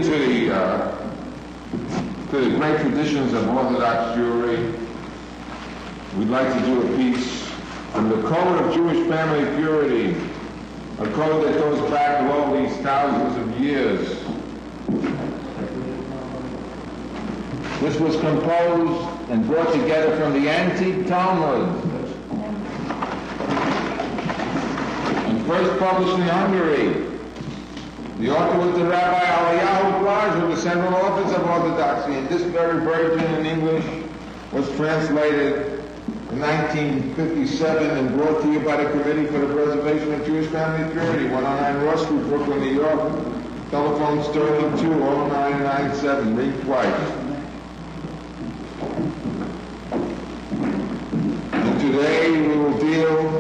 To the great traditions of Orthodox Jewry, we'd like to do a piece from the Code of Jewish Family Purity, a code that goes back to all these thousands of years. This was composed and brought together from the antique Talmud, and first published in Hungary. The author was the Rabbi Eliyahu Blazher, the central office of Orthodoxy, and this very version in English was translated in 1957 and brought to you by the Committee for the Preservation of Jewish Family Purity, 109 Ross Street, Brooklyn, New York. Telephone 320997. Read twice. And today we will deal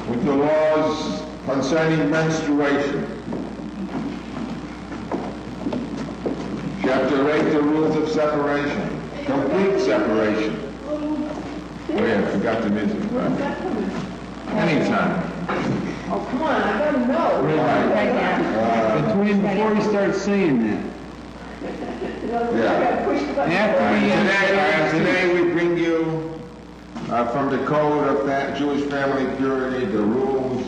with the laws concerning menstruation. Chapter 8, the rules of separation. Complete separation. Oh yeah, I forgot the music. Anytime. Oh, come on, I don't know. Before you start saying that. Yeah. Today we bring you from the Code of Jewish Family Purity, the rules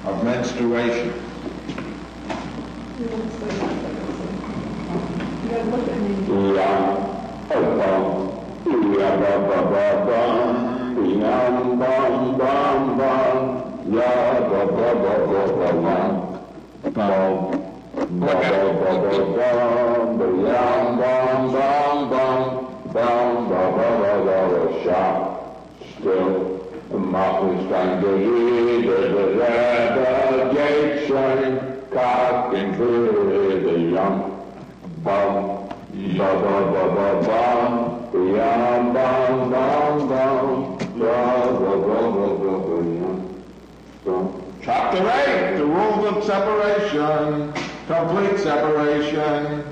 of menstruation. Still. The mountains stand to lead, the gates shine, cock and clear, the young bum, yum, bum, Chapter 8, the rules of separation, complete separation.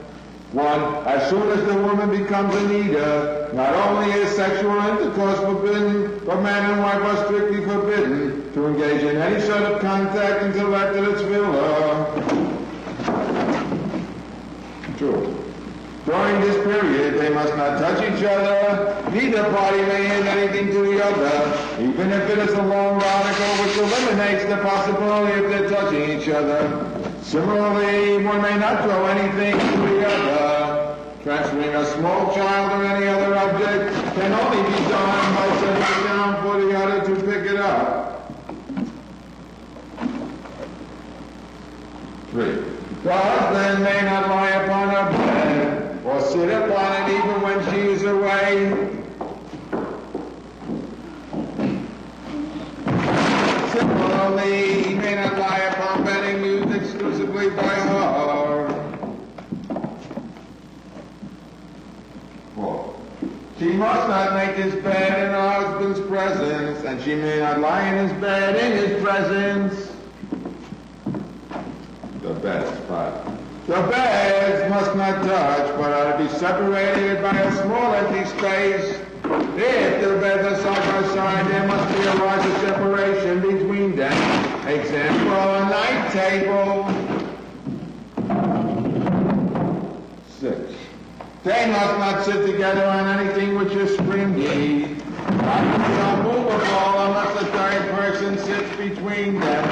1. As soon as the woman becomes a needer, not only is sexual intercourse forbidden, but man and wife are strictly forbidden to engage in any sort of contact until after its villa. 2. During this period, they must not touch each other. Neither party may hand anything to the other, even if it is a long article which eliminates the possibility of their touching each other. Similarly, one may not throw anything to the other. Transferring a small child or any other object can only be done by setting it down for the other to pick it up. 3. The husband may not lie upon her bed or sit upon it even when she is away. Similarly, he may not lie upon bedding used exclusively by her. 4. She must not make his bed in her husband's presence, and she may not lie in his bed in his presence. The beds. 5. The beds must not touch, but are to be separated by a small empty space. If the beds are side by side, there must be a larger separation between them. Example, a night table. 6. They must not sit together on anything which is springy. Objects are movable unless a third person sits between them.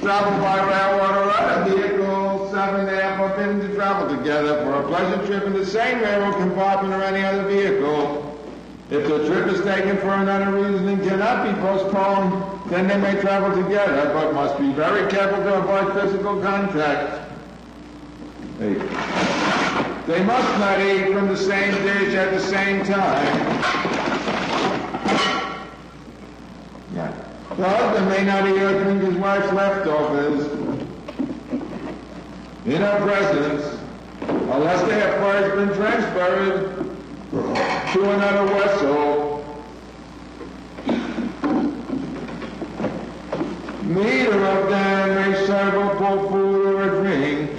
Travel by railroad or other vehicle. 7. They are forbidden to travel together for a pleasure trip in the same railroad compartment or any other vehicle. If the trip is taken for another reason and cannot be postponed, then they may travel together, but must be very careful to avoid physical contact. 8. They must not eat from the same dish at the same time. 9. The husband may not eat or drink his wife's leftovers in her presence unless they have first been transferred to another vessel. Neither of them may serve or pour food or a drink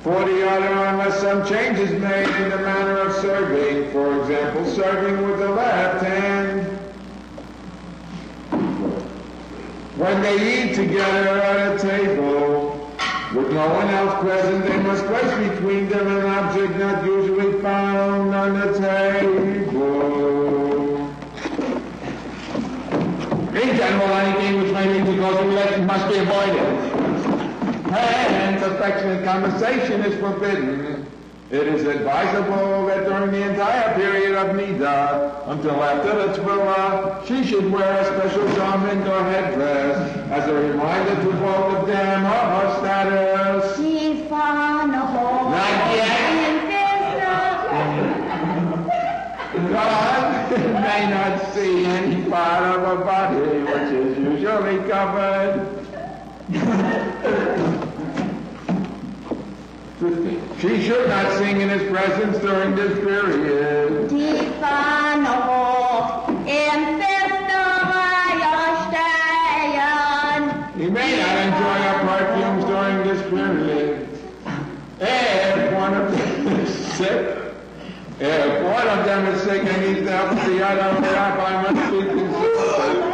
for the other unless some change is made in the manner of serving. For example, serving with the left hand. When they eat together at a table, with no one else present, they must place between them an object not usually found on the table. In general, anything which may lead to close relations must be avoided. Hence, affectionate conversation is forbidden. It is advisable that during the entire period of Nida, until after the Tefillah, she should wear a special garment or headdress as a reminder to both of them of her status. Not yet. God may not see any part of her body which is usually covered. 15. She should not sing in his presence during this period. He may not enjoy her perfumes during this period. If one of them is sick, and needs the help of the other, the rabbi must be consulted.